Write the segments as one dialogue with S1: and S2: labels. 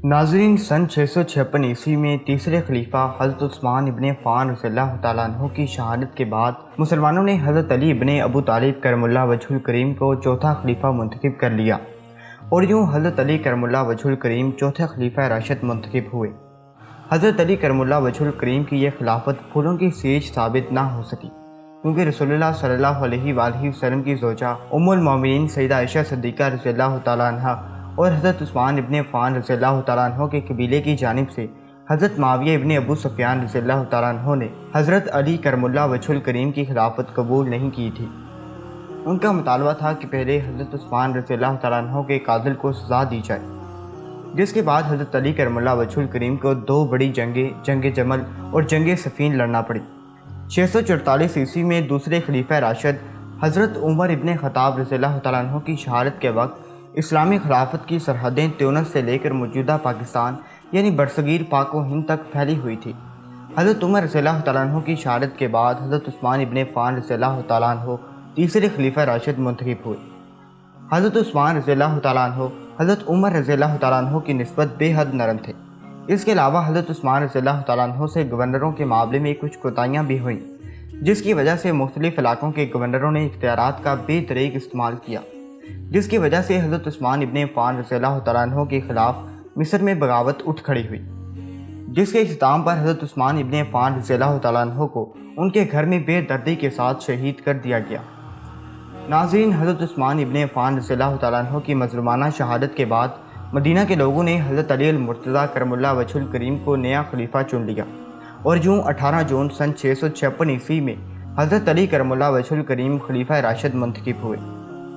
S1: नाज़रीन, सन 656 ईस्वी में तीसरे खलीफा हज़रत उस्मान इब्ने अफ़्फ़ान रज़ियल्लाहु तआला अन्हु की शहादत के बाद मुसलमानों ने हज़रत अली इब्ने अबू तालिब करमुल्लाह वजहुल करीम को चौथा खलीफा मुंतखब कर लिया और यूँ हज़रत अली करमुल्लाह वजहुल करीम चौथे खलीफा राशिद मुंतखब हुए। हज़रत अली करमुल्लाह वजहुल करीम की यह खिलाफत फूलों की सेज साबित ना हो सकी, क्योंकि रसूलुल्लाह सल्लल्लाहु अलैहि वसल्लम की ज़ौजा उम्मुल मोमिनीन सैयदा आयशा सिद्दीक़ा रज़ियल्लाहु तआला अन्हा और हज़रत उस्मान इब्ने अफ़्फ़ान रज़ियल्लाहु तआला अन्हु के कबीले की जानिब से हज़रत मुआविया इब्ने अबू सुफ़ियान रज़ियल्लाहु तआला अन्हु ने हज़रत अली करमुल्लाह वजहुल करीम की खिलाफत कबूल नहीं की थी। उनका मुतालबा था कि पहले हज़रत उस्मान रज़ियल्लाहु तआला अन्हु के कातिल को सज़ा दी जाए, जिसके बाद हज़रत अली करमुल्लाह वजहुल करीम को दो बड़ी जंगें जंग जमल और जंग सफ़ीन लड़ना पड़ी। 644 ईस्वी में दूसरे खलीफा राशिद हज़रत उमर इब्ने ख़त्ताब रज़ियल्लाहु तआला अन्हु की शहादत के वक्त इस्लामी खिलाफत की सरहदें त्यूनिस से लेकर मौजूदा पाकिस्तान यानी बरसगीर पाक व हिंद तक फैली हुई थी। हज़रत उमर रज़ियल्लाहु तआला अन्हु की शहादत के बाद हज़रत उस्मान इब्ने अफ़्फ़ान रज़ियल्लाहु तआला अन्हु तीसरे खलीफा राशिद मुंतखब हुए। हज़रत उस्मान रज़ियल्लाहु तआला अन्हु हज़रत उमर रज़ियल्लाहु तआला अन्हु की निस्बत बेहद नरम थे। इसके अलावा हज़रत उस्मान रज़ियल्लाहु तआला अन्हु से गवर्नरों के मामले में कुछ कोताहियाँ भी हुईं, जिसकी वजह से मुख्तलिफ इलाकों के गवर्नरों ने इख्तियारात का बेतरीक इस्तेमाल किया, जिसकी वजह से हज़रत उस्मान इब्ने अफ़्फ़ान रज़ियल्लाहु तआला अन्हु के ख़िलाफ़ मिस्र में बगावत उठ खड़ी हुई, जिसके इख्तिताम पर हज़रत उस्मान इब्ने अफ़्फ़ान रज़ियल्लाहु तआला अन्हु को उनके घर में बेदर्दी के साथ शहीद कर दिया गया। नाज़रीन, हज़रत उस्मान इब्ने अफ़्फ़ान रज़ियल्लाहु तआला अन्हु की मज़लूमाना शहादत के बाद मदीना के लोगों ने हज़रत अली अल-मुर्तज़ा करमुल्लाह वजहुल करीम को नया खलीफा चुन लिया और यूँ 18 जून सन 656 ईस्वी में हज़रत अली करमुल्लाह वजहुल करीम खलीफा राशिद मुंतखब हुए।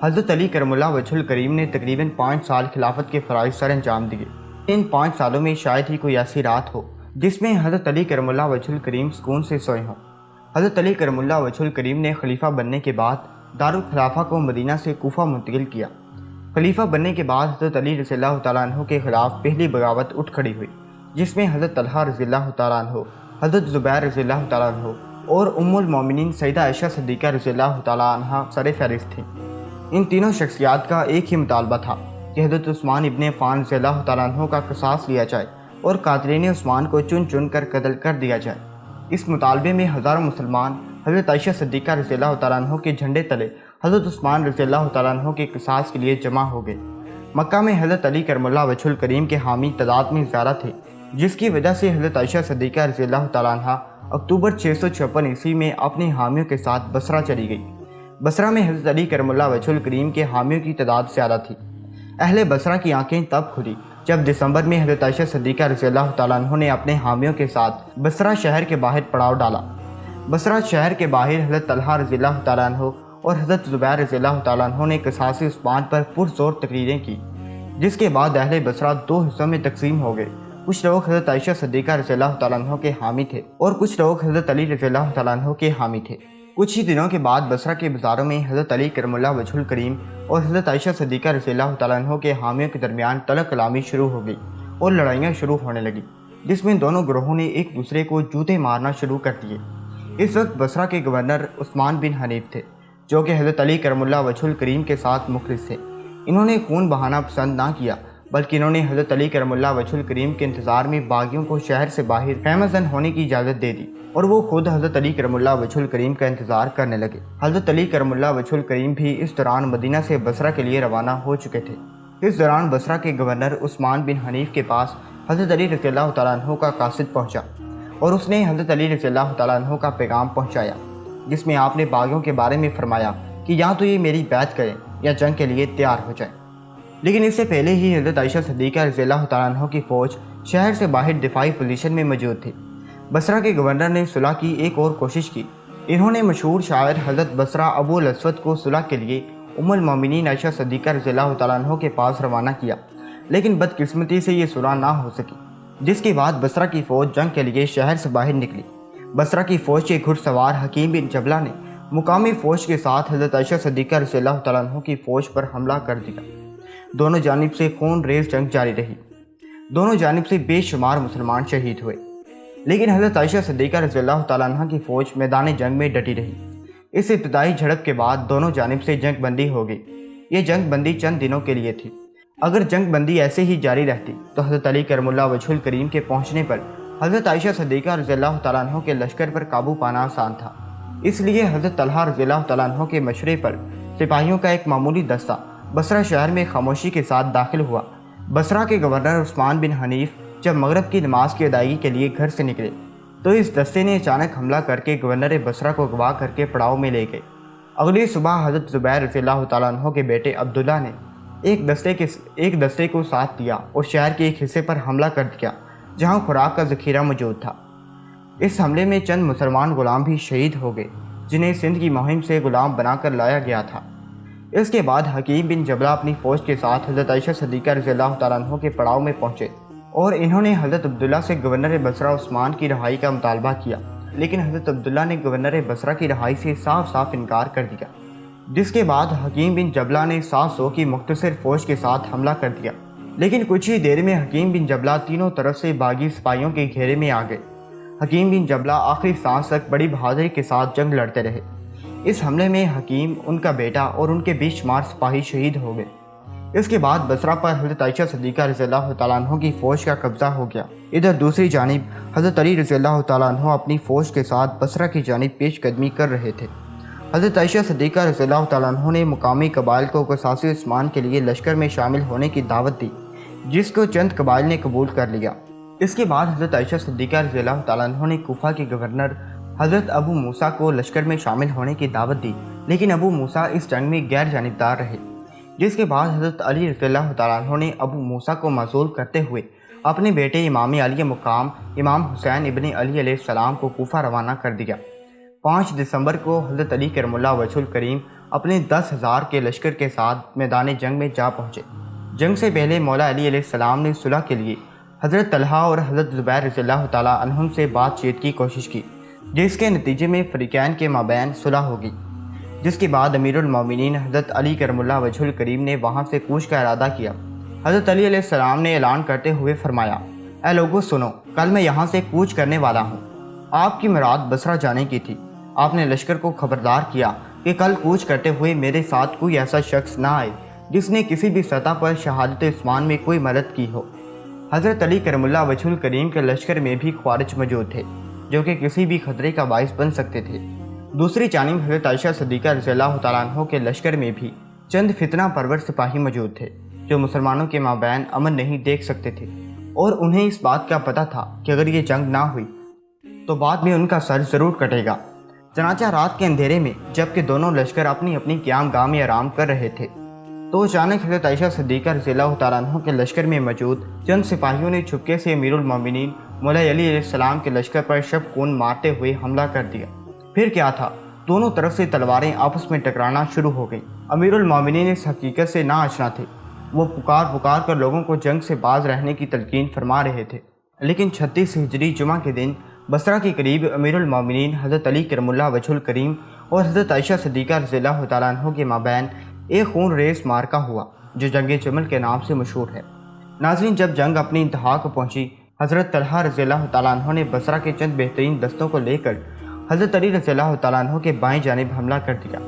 S1: हज़रत अली करमुल्लाह वजहुल करीम ने तकरीबन 5 साल खिलाफत के फ़राइज़ सर अंजाम दिए। इन 5 सालों में शायद ही कोई ऐसी रात हो जिसमें हज़रत अली करमुल्लाह वजहुल करीम सुकून से सोए हों। हज़रत अली करमुल्लाह वजहुल करीम ने खलीफा बनने के बाद दारुल खिलाफा को मदीना से कूफा मुंतकिल किया। खलीफा बनने के बाद हज़रत अली रज़ियल्लाहु तआला अन्हु के ख़िलाफ़ पहली बगावत उठ खड़ी हुई, जिसमें हज़रत तलहा रज़ियल्लाहु तआला अन्हु, हज़रत ज़ुबैर रज़ियल्लाहु तआला अन्हु और उम्मुल मोमिनीन सैयदा आयशा सिद्दीक़ा रज़ियल्लाहु तआला अन्हा सर फ़हरिस्त थीं। इन तीनों शख्सियात का एक ही मुतालबा था कि हज़रत उस्मान इब्ने अफ़्फ़ान रज़ियल्लाहु तआला अन्हु का क़िसास लिया जाए और कातिलीन उस्मान को चुन चुन कर कत्ल कर दिया जाए। इस मुतालबे में हज़ारों मुसलमान हज़रत आयशा सिद्दीक़ा रज़ियल्लाहु तआला अन्हु के झंडे तले हज़रत उस्मान रज़ियल्लाहु तआला अन्हु के क़िसास के लिए जमा हो गए। मक्का में हज़रत अली करमुल्लाह वजहुल करीम के हामी तादाद में ज़्यादा थे, जिसकी वजह से हज़रत आयशा सिद्दीक़ा रज़ियल्लाहु तआला अन्हा अक्टूबर 656 ईस्वी में अपने हामियों के साथ बसरा चली गई। बसरा में हज़रत अली करमुल्लाह वजहुल करीम के हामियों की तादाद ज़्यादा थी। अहले बसरा की आंखें तब खुली जब दिसंबर में हज़रत आयशा सिद्दीक़ा रज़ियल्लाहु तआला अन्हु ने अपने हामियों के साथ बसरा शहर के बाहर पड़ाव डाला। बसरा शहर के बाहर हज़रत तलहा रज़ियल्लाहु तआला अन्हु और हज़रत ज़ुबैर रज़ियल्लाहु तआला अन्हु ने क़िसास उस्मान पर पुरज़ोर तकरीरें की, जिसके बाद अहले बसरा दो हिस्सों में तकसीम हो गए। कुछ लोग हज़रत आयशा सिद्दीक़ा रज़ियल्लाहु तआला अन्हु के हामी थे और कुछ लोग हज़रत अली रज़ियल्लाहु तआला अन्हु के हामी थे। कुछ ही दिनों के बाद बसरा के बाज़ारों में हज़रत अली करमुल्लाह वजहुल करीम और हज़रत आयशा सिद्दीक़ा रज़ियल्लाहु तआला अन्हु के हामियों के दरमियान तलब कलामी शुरू हो गई और लड़ाइयाँ शुरू होने लगी, जिसमें दोनों ग्रोहों ने एक दूसरे को जूते मारना शुरू कर दिए। इस वक्त बसरा के गवर्नर उस्मान बिन हनीफ थे, जो कि हज़रत अली करमुल्लाह वजहुल करीम के साथ मुखलिस थे। इन्होंने खून बहाना पसंद ना किया, बल्कि इन्होंने हज़रत अली करमुल्लाह वजहुल करीम के इंतज़ार में बागियों को शहर से बाहर ख़ैमज़न होने की इजाज़त दे दी और वो खुद हज़रत अली करमुल्लाह वजहुल करीम का इंतज़ार करने लगे। हज़रत अली करमुल्लाह वजहुल करीम भी इस दौरान मदीना से बसरा के लिए रवाना हो चुके थे। इस दौरान बसरा के गवर्नर उस्मान बिन हनीफ के पास हज़रत अली रज़ियल्लाहु तआला अन्हु का कासिद पहुँचा और उसने हज़रत अली रज़ियल्लाहु तआला अन्हु का पैगाम पहुँचाया, जिसमें आपने बागियों के बारे में फ़रमाया कि या तो ये मेरी बैत करें या जंग के लिए तैयार हो जाएं। लेकिन इससे पहले ही हज़रत आयशा सिद्दीक़ा रज़ियल्लाहु तआला अन्हु की फ़ौज शहर से बाहर दिफाई पोजीशन में मौजूद थी। बसरा के गवर्नर ने सुलह की एक और कोशिश की। इन्होंने मशहूर शायर हज़रत बसरा अबू अल-अस्वद को सुलह के लिए उम्मुल मोमिनीन आयशा सिद्दीक़ा रज़ियल्लाहु तआला अन्हु के पास रवाना किया, लेकिन बदकिस्मती से ये सुलह ना हो सकी, जिसके बाद बसरा की फ़ौज जंग के लिए शहर से बाहर निकली। बसरा की फ़ौज के घुड़सवार हकीम बिन जबला ने मुकामी फ़ौज के साथ हज़रत आयशा सिद्दीक़ा रज़ियल्लाहु तआला अन्हु की फ़ौज पर हमला कर दिया। दोनों जानिब से खून रेज़ जंग जारी रही। दोनों जानिब से बेशुमार मुसलमान शहीद हुए, लेकिन हज़रत आयशा सिद्दीक़ा रज़ियल्लाहु तआला अन्हा की फ़ौज मैदान जंग में डटी रही। इस इब्तदाई झड़प के बाद दोनों जानिब से जंग बंदी हो गई। ये जंग बंदी चंद दिनों के लिए थी अगर जंग बंदी ऐसे ही जारी रहती तो हज़रत अली करमुल्लाह वजहुल करीम के पहुँचने पर हज़रत आयशा सिद्दीक़ा रज़ियल्लाहु तआला अन्हा के लश्कर पर काबू पाना आसान था। इसलिए हज़रत तलहा रज़ियल्लाहु तआला अन्हु के मशवरे पर सिपाहियों का एक मामूली दस्ता बसरा शहर में खामोशी के साथ दाखिल हुआ। बसरा के गवर्नर उस्मान बिन हनीफ जब मगरब की नमाज की अदायगी के लिए घर से निकले तो इस दस्ते ने अचानक हमला करके गवर्नर बसरा को अगवा करके पड़ाव में ले गए। अगली सुबह हज़रत ज़ुबैर रज़ियल्लाहु तआला अन्हु के बेटे अब्दुल्ला ने एक दस्ते को साथ दिया और शहर के एक हिस्से पर हमला कर दिया जहां खुराक का ज़ख़ीरा मौजूद था। इस हमले में चंद मुसलमान गुलाम भी शहीद हो गए जिन्हें सिंध की मुहिम से गुलाम बनाकर लाया गया था। इसके बाद हकीम बिन जबला अपनी फ़ौज के साथ हज़रत आयशा सिद्दीक़ा रज़ियल्लाहु तआला अन्हा के पड़ाव में पहुँचे और इन्होंने हज़रत अब्दुल्ला से गवर्नर बसरा उस्मान की रहाई का मुतालबा किया, लेकिन हज़रत अब्दुल्ला ने गवर्नर बसरा की रहाई से साफ साफ इनकार कर दिया। जिसके बाद हकीम बिन जबला ने 700 की मुख्तसर फ़ौज के साथ हमला कर दिया, लेकिन कुछ ही देर में हकीम बिन जबला तीनों तरफ से बागी सिपाहियों के घेरे में आ गए। हकीम बिन जबला आखिरी सांस तक बड़ी बहादुरी के साथ जंग लड़ते रहे। इस हमले में हकीम, उनका बेटा और उनके बेशुमार सिपाही शहीद हो गए। इसके बाद बसरा पर हज़रत आयशा सिद्दीक़ा रज़ियल्लाहु तआला अन्हा की फ़ौज का कब्ज़ा हो गया। इधर दूसरी जानिब हज़रत अली रज़ियल्लाहु तआला अन्हा अपनी फ़ौज के साथ बसरा की जानिब पेशकदमी कर रहे थे। हज़रत आयशा सिद्दीक़ा रज़ियल्लाहु तआला अन्हा ने मुकामी कबाइल को क़सासी उस्मान के लिए लश्कर में शामिल होने की दावत दी, जिसको चंद कबाइल ने कबूल कर लिया। इसके बाद हज़रत आयशा सिद्दीक़ा रज़ियल्लाहु तआला अन्हा ने कूफा के गवर्नर हज़रत अबू मूसा को लश्कर में शामिल होने की दावत दी, लेकिन अबू मूसा इस जंग में गैर जानिबदार रहे। जिसके बाद हज़रत अली रज़ियल्लाहु तआला अन्हु ने अबू मूसा को मज़ूल करते हुए अपने बेटे इमाम अली मुकाम इमाम हुसैन इब्न अली अलैहिस्सलाम को कूफा रवाना कर दिया। 5 दिसंबर को हज़रत अली करमुल्लाह वजहुल करीम अपने 10,000 के लश्कर के साथ मैदान जंग में जा पहुँचे। जंग से पहले मौला अली अलैहिस्सलाम ने सुलह के लिए हज़रत तलहा और हज़रत ज़ुबैर रज़ियल्लाहु तआला अन्हुम से बातचीत की कोशिश की, जिसके नतीजे में फ़रीक़ैन के माबैन सुलह होगी। जिसके बाद अमीरुल मोमिनीन हज़रत अली करमुल्लाह वजहुल करीम ने वहाँ से कूच का इरादा किया। हज़रत अली अलैहिस्सलाम ने ऐलान करते हुए फरमाया, ऐ लोगों सुनो, कल मैं यहाँ से कूच करने वाला हूँ। आपकी मुराद बसरा जाने की थी। आपने लश्कर को खबरदार किया कि कल कूच करते हुए मेरे साथ कोई ऐसा शख्स ना आए जिसने किसी भी सतह पर शहादत उस्मान में कोई मदद की हो। हज़रत अली करमुल्लाह वजहुल करीम के लश्कर में भी ख्वारिज मौजूद थे जो कि किसी भी खतरे का बाइस बन सकते थे। दूसरी जानिब हज़रत आयशा सिद्दीक़ा रज़ियल्लाहु तआला अन्हा के लश्कर में भी चंद फितना परवर सिपाही मौजूद थे जो मुसलमानों के माबैन अमन नहीं देख सकते थे और उन्हें इस बात का पता था कि अगर ये जंग ना हुई तो बाद में उनका सर ज़रूर कटेगा। चनाचा रात के अंधेरे में जबकि दोनों लश्कर अपनी अपनी क़याम गाह में आराम कर रहे थे तो अचानक हज़रत आयशा सिद्दीक़ा रज़ियल्लाहु तआला अन्हा के लश्कर में मौजूद चंद सिपाहियों ने छुपके से अमीरुल मोमिनीन मौला अली अलैहिस्सलाम के लश्कर पर शब खून मारते हुए हमला कर दिया। फिर क्या था, दोनों तरफ से तलवारें आपस में टकराना शुरू हो गईं। अमीरुल मोमिनीन इस हकीकत से ना आशना थे। वो पुकार कर लोगों को जंग से बाज रहने की तलकीन फरमा रहे थे, लेकिन 36 हिजरी जुमा के दिन बसरा के करीब अमीरुल मोमिनीन हज़रत अली करमुल्लाह वजहुल करीम और हज़रत आयशा सिद्दीक़ा रज़ियल्लाहु तआला अन्हा के माबैन एक खून रेस मारका हुआ जो जंग जमल के नाम से मशहूर है। नाज़रीन, जब जंग अपनी इंतहा को पहुँची, हज़रत तलहा रज़ियल्लाहु तआला अन्हु ने बसरा के चंद बेहतरीन दस्तों को लेकर हज़रत अली रज़ियल्लाहु तआला अन्हु के बाएं जानिब हमला कर दिया।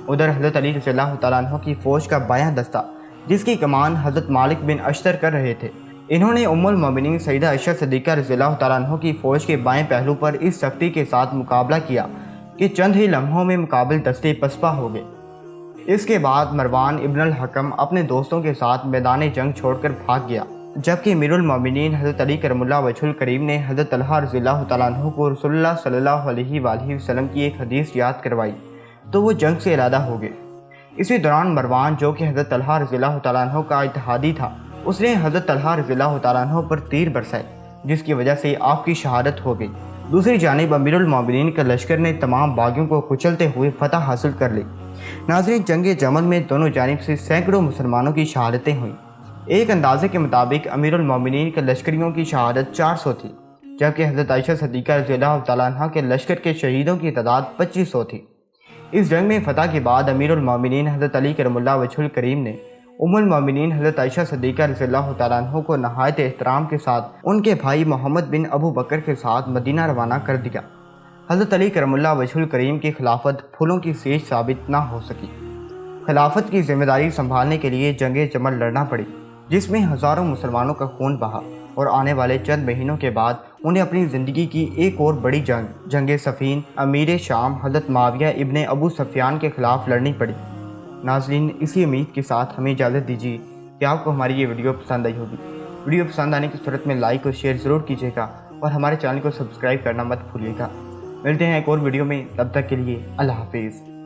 S1: उधर हज़रत अली रज़ियल्लाहु तआला अन्हु की फ़ौज का बायां दस्ता, जिसकी कमान हज़रत मालिक बिन अश्तर कर रहे थे, इन्होंने उम्मुल मोमिनीन सैयदा आयशा सिद्दीक़ा रज़ियल्लाहु तआला अन्हा की फ़ौज के बाएं पहलू पर इस सख्ती के साथ मुकाबला किया कि चंद ही लम्हों में मुकाबिल दस्ते पसपा हो गए। इसके बाद मरवान इब्न अल हकम अपने दोस्तों के साथ मैदान जंग छोड़कर भाग गया, जबकि अमीरुल मोमिनीन हज़रत अली करमुल्लाह वजहुल करीम ने हज़रत तलहा रज़ियल्लाहु तआला अन्हु को रसूलुल्लाह सल्लल्लाहु अलैहि वसल्लम की एक हदीस याद करवाई तो वो जंग से इरादा हो गए। इसी दौरान मरवान, जो कि हज़रत तलहा रज़ियल्लाहु तआला अन्हु का इत्तेहादी था, उसने हज़रत तलहा रज़ियल्लाहु तआला अन्हु पर तीर बरसाए, जिसकी वजह से आपकी शहादत हो गई। दूसरी जानिब अमीरुल मोमिनीन के लश्कर ने तमाम बागियों को कुचलते हुए फतह हासिल कर ली। नाज़रीन, जंग जमल में दोनों जानिब से सैकड़ों मुसलमानों की शहादतें हुईं। एक अंदाजे के मुताबिक अमीरुल मोमिनीन के लश्करियों की शहादत 400 थी, जबकि हज़रत आयशा सिद्दीक़ा रज़ियल्लाहु तआला अन्हा के लश्कर के शहीदों की तादाद 2500 थी। इस जंग में फ़तह के बाद अमीरुल मोमिनीन हज़रत अली करमुल्लाह वजहुल करीम ने उम्मुल मोमिनीन हज़रत आयशा सिद्दीक़ा रज़ियल्लाहु तआला अन्हा को नहायत एहतराम के साथ उनके भाई मोहम्मद बिन अबू बकर के साथ मदीना रवाना कर दिया। हज़रत अली करमुल्लाह वजहुल करीम की खिलाफत फूलों की सेज साबित ना हो सकी। खिलाफत की जिम्मेदारी संभालने के लिए जंग जमल लड़ना पड़ी। جس میں ہزاروں مسلمانوں کا خون بہا اور آنے والے چند مہینوں کے بعد انہیں اپنی زندگی کی ایک اور بڑی جنگ صفین امیر شام حضرت معاویہ ابن ابو سفیان کے خلاف لڑنی پڑی۔ ناظرین، اسی امید کے ساتھ ہمیں اجازت دیجیے کہ آپ کو ہماری یہ ویڈیو پسند آئی ہوگی۔ ویڈیو پسند آنے کی صورت میں لائک اور شیئر ضرور کیجیے گا اور ہمارے چینل کو سبسکرائب کرنا مت بھولیے گا۔ ملتے ہیں ایک اور ویڈیو میں، تب تک کے لیے اللہ حافظ۔